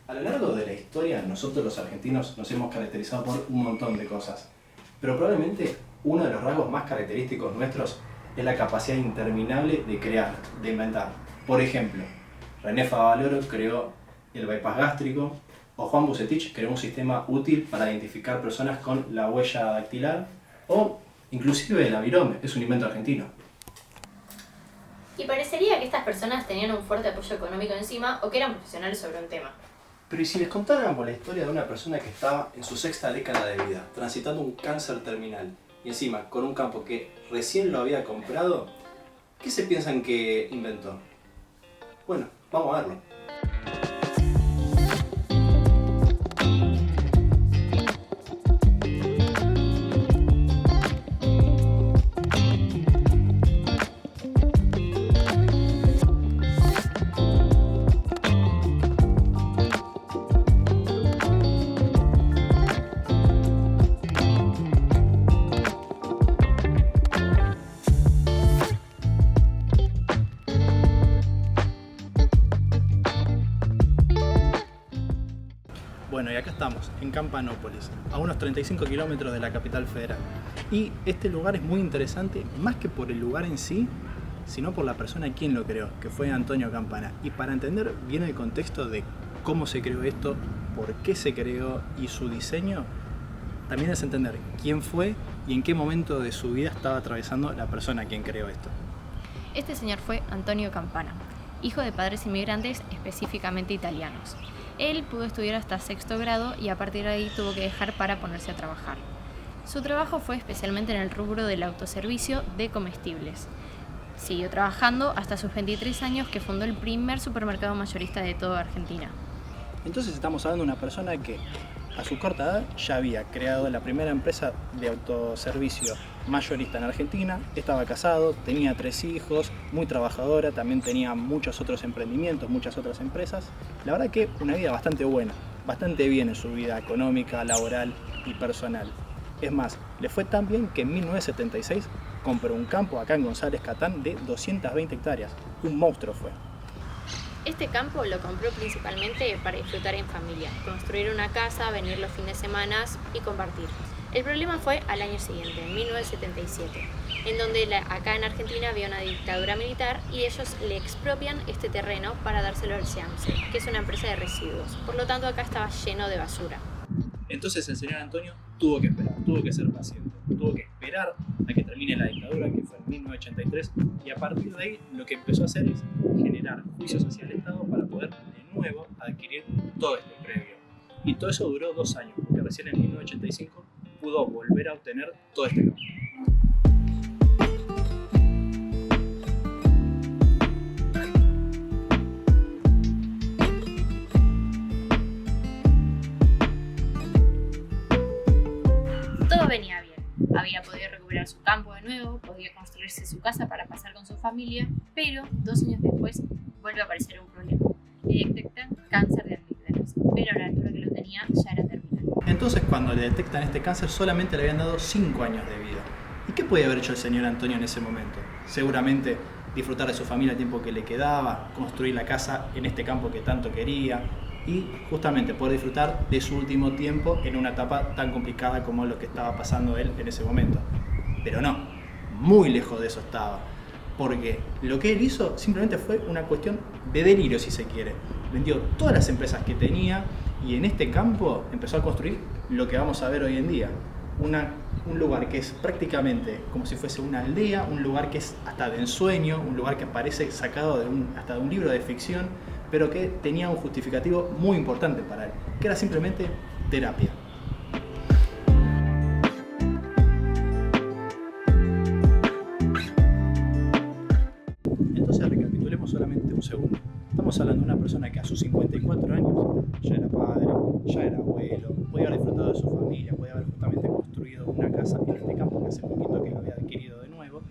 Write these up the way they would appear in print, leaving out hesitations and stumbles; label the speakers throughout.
Speaker 1: A lo largo de la historia, nosotros los argentinos nos hemos caracterizado por un montón de cosas, pero probablemente uno de los rasgos más característicos nuestros es la capacidad interminable de crear, de inventar. Por ejemplo, René Favaloro creó el bypass gástrico, o Juan Bucetich creó un sistema útil para identificar personas con la huella dactilar, o inclusive el avirome, es un invento argentino.
Speaker 2: Y parecería que estas personas tenían un fuerte apoyo económico encima o que eran profesionales sobre un tema.
Speaker 1: Pero ¿y si les contáramos la historia de una persona que estaba en su 6ª década de vida, transitando un cáncer terminal, y encima con un campo que recién lo había comprado? ¿Qué se piensan que inventó? Bueno, vamos a verlo. Bueno, y acá estamos, en Campanópolis, a unos 35 kilómetros de la capital federal. Y este lugar es muy interesante, más que por el lugar en sí, sino por la persona quien lo creó, que fue Antonio Campana. Y para entender bien el contexto de cómo se creó esto, por qué se creó y su diseño, también es entender quién fue y en qué momento de su vida estaba atravesando la persona quien creó esto.
Speaker 2: Este señor fue Antonio Campana, hijo de padres inmigrantes específicamente italianos. Él pudo estudiar hasta 6º grado y a partir de ahí tuvo que dejar para ponerse a trabajar. Su trabajo fue especialmente en el rubro del autoservicio de comestibles. Siguió trabajando hasta sus 23 años, que fundó el primer supermercado mayorista de toda Argentina.
Speaker 1: Entonces estamos hablando de una persona que a su corta edad ya había creado la primera empresa de autoservicio mayorista en Argentina, estaba casado, tenía 3 hijos, muy trabajadora, también tenía muchos otros emprendimientos, muchas otras empresas. La verdad que una vida bastante buena, bastante bien en su vida económica, laboral y personal. Es más, le fue tan bien que en 1976 compró un campo acá en González Catán de 220 hectáreas. Un monstruo fue.
Speaker 2: Este campo lo compró principalmente para disfrutar en familia, construir una casa, venir los fines de semana y compartir. El problema fue al año siguiente, en 1977, en donde acá en Argentina había una dictadura militar y ellos le expropian este terreno para dárselo al SEAMSE, que es una empresa de residuos. Por lo tanto, acá estaba lleno de basura.
Speaker 1: Entonces el señor Antonio tuvo que esperar, tuvo que ser paciente, tuvo que esperar a que termine la dictadura, que fue en 1983, y a partir de ahí lo que empezó a hacer es generar juicios hacia el Estado para poder de nuevo adquirir todo este predio. Y todo eso duró 2 años, porque recién en 1985 pudo volver a obtener todo este campo.
Speaker 2: Todo venía bien. Había podido recuperar su campo de nuevo, podía construirse su casa para pasar con su familia, pero 2 años después vuelve a aparecer un problema. Le detectan cáncer de amígdalas, pero a la altura que lo tenía ya era terminal.
Speaker 1: Entonces cuando le detectan este cáncer solamente le habían dado 5 años de vida. ¿Y qué podía haber hecho el señor Antonio en ese momento? Seguramente disfrutar de su familia el tiempo que le quedaba, construir la casa en este campo que tanto quería y justamente poder disfrutar de su último tiempo en una etapa tan complicada como lo que estaba pasando él en ese momento. Pero no, muy lejos de eso estaba, porque lo que él hizo simplemente fue una cuestión de delirio, si se quiere. Vendió todas las empresas que tenía y en este campo empezó a construir lo que vamos a ver hoy en día. Un lugar que es prácticamente como si fuese una aldea, un lugar que es hasta de ensueño, un lugar que parece sacado hasta de un libro de ficción, pero que tenía un justificativo muy importante para él, que era simplemente terapia. Entonces recapitulemos solamente un segundo. Estamos hablando de una persona que a sus 54 años ya era padre, ya era abuelo, podía haber disfrutado de su familia, podía haber justamente construido una casa en este campo que hace poquito que lo había adquirido de nuevo,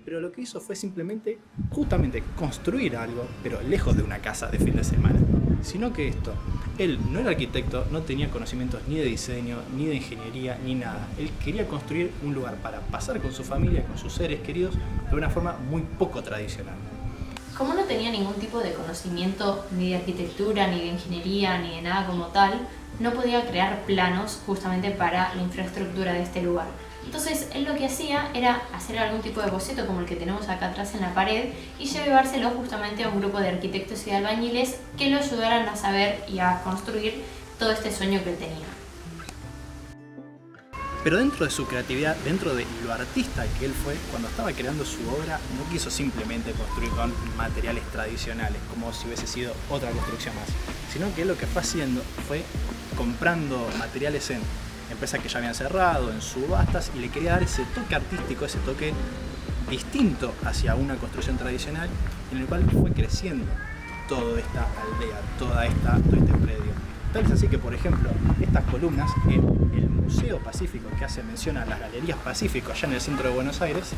Speaker 1: pero lo que hizo fue simplemente justamente construir algo, pero lejos de una casa de fin de semana, sino que él no era arquitecto, no tenía conocimientos ni de diseño, ni de ingeniería, ni nada. Él quería construir un lugar para pasar con su familia, con sus seres queridos, de una forma muy poco tradicional.
Speaker 2: Como no tenía ningún tipo de conocimiento ni de arquitectura, ni de ingeniería, ni de nada como tal, no podía crear planos justamente para la infraestructura de este lugar. Entonces él lo que hacía era hacer algún tipo de boceto como el que tenemos acá atrás en la pared y llevárselo justamente a un grupo de arquitectos y de albañiles que lo ayudaran a saber y a construir todo este sueño que él tenía.
Speaker 1: Pero dentro de su creatividad, dentro de lo artista que él fue, cuando estaba creando su obra, no quiso simplemente construir con materiales tradicionales, como si hubiese sido otra construcción más, sino que él lo que fue haciendo fue comprando materiales en empresas que ya habían cerrado, en subastas, y le quería dar ese toque artístico, ese toque distinto hacia una construcción tradicional, en el cual fue creciendo toda esta aldea, todo este predio. Tal es así que, por ejemplo, estas columnas en el Museo Pacífico, que hace mención a las Galerías Pacífico, allá en el centro de Buenos Aires,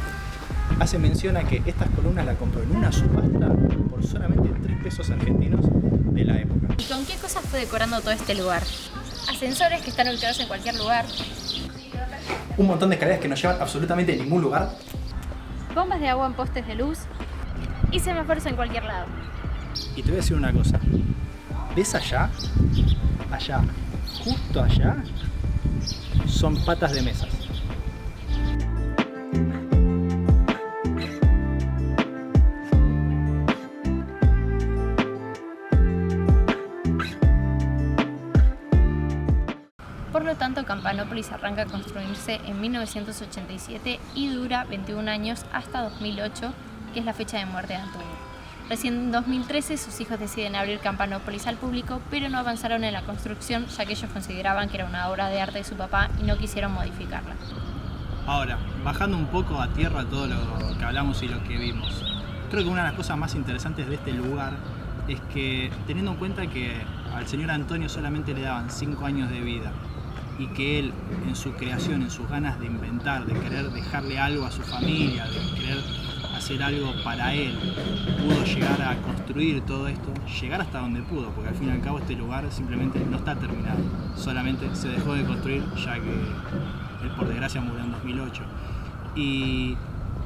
Speaker 1: hace mención a que estas columnas las compró en una subasta por solamente 3 pesos argentinos de la época.
Speaker 2: ¿Y con qué cosas fue decorando todo este lugar? Ascensores que están ubicados en cualquier lugar.
Speaker 1: Un montón de escaleras que no llevan absolutamente a ningún lugar.
Speaker 2: Bombas de agua en postes de luz. Y semáforos en cualquier lado.
Speaker 1: Y te voy a decir una cosa. ¿Ves allá? Allá, justo allá, son patas de mesas.
Speaker 2: Por lo tanto, Campanópolis arranca a construirse en 1987 y dura 21 años hasta 2008, que es la fecha de muerte de Antonio. Recién en 2013 sus hijos deciden abrir Campanópolis al público, pero no avanzaron en la construcción ya que ellos consideraban que era una obra de arte de su papá y no quisieron modificarla.
Speaker 1: Ahora, bajando un poco a tierra todo lo que hablamos y lo que vimos, creo que una de las cosas más interesantes de este lugar es que, teniendo en cuenta que al señor Antonio solamente le daban 5 años de vida y que él, en su creación, en sus ganas de inventar, de querer dejarle algo a su familia, de querer hacer algo para él, pudo llegar a construir todo esto, llegar hasta donde pudo, porque al fin y al cabo este lugar simplemente no está terminado, solamente se dejó de construir ya que él por desgracia murió en 2008. Y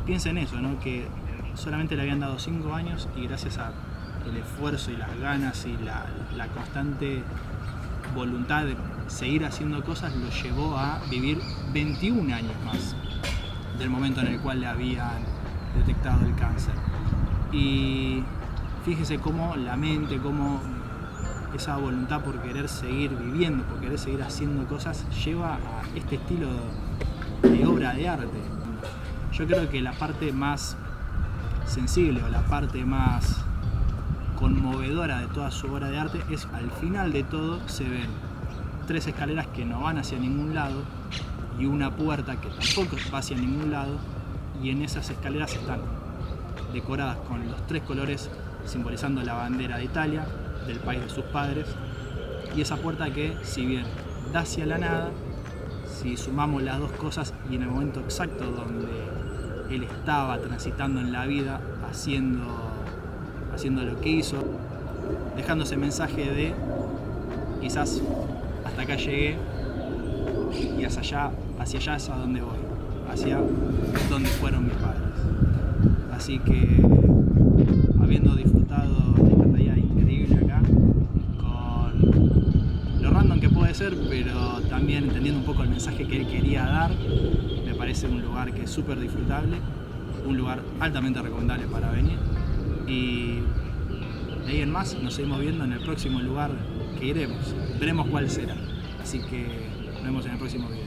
Speaker 1: piensa en eso, ¿no? Que solamente le habían dado 5 años y gracias al esfuerzo y las ganas y la constante voluntad de seguir haciendo cosas lo llevó a vivir 21 años más del momento en el cual le habían detectado el cáncer. Y fíjese cómo la mente, cómo esa voluntad por querer seguir viviendo, por querer seguir haciendo cosas, lleva a este estilo de obra de arte. Yo creo que la parte más sensible o la parte más conmovedora de toda su obra de arte es, al final de todo, se ven 3 escaleras que no van hacia ningún lado y una puerta que tampoco va hacia ningún lado, y en esas escaleras están decoradas con los 3 colores simbolizando la bandera de Italia, del país de sus padres, y esa puerta que, si bien da hacia la nada, si sumamos las 2 cosas y en el momento exacto donde él estaba transitando en la vida, haciendo lo que hizo, dejando ese mensaje de quizás hasta acá llegué y hacia allá es a donde voy, hacia donde fueron mis padres. Así que, habiendo disfrutado de esta talla increíble acá, con lo random que puede ser, pero también entendiendo un poco el mensaje que él quería dar, me parece un lugar que es súper disfrutable, un lugar altamente recomendable para venir. Y de ahí en más nos seguimos viendo en el próximo lugar que iremos. Veremos cuál será. Así que nos vemos en el próximo video.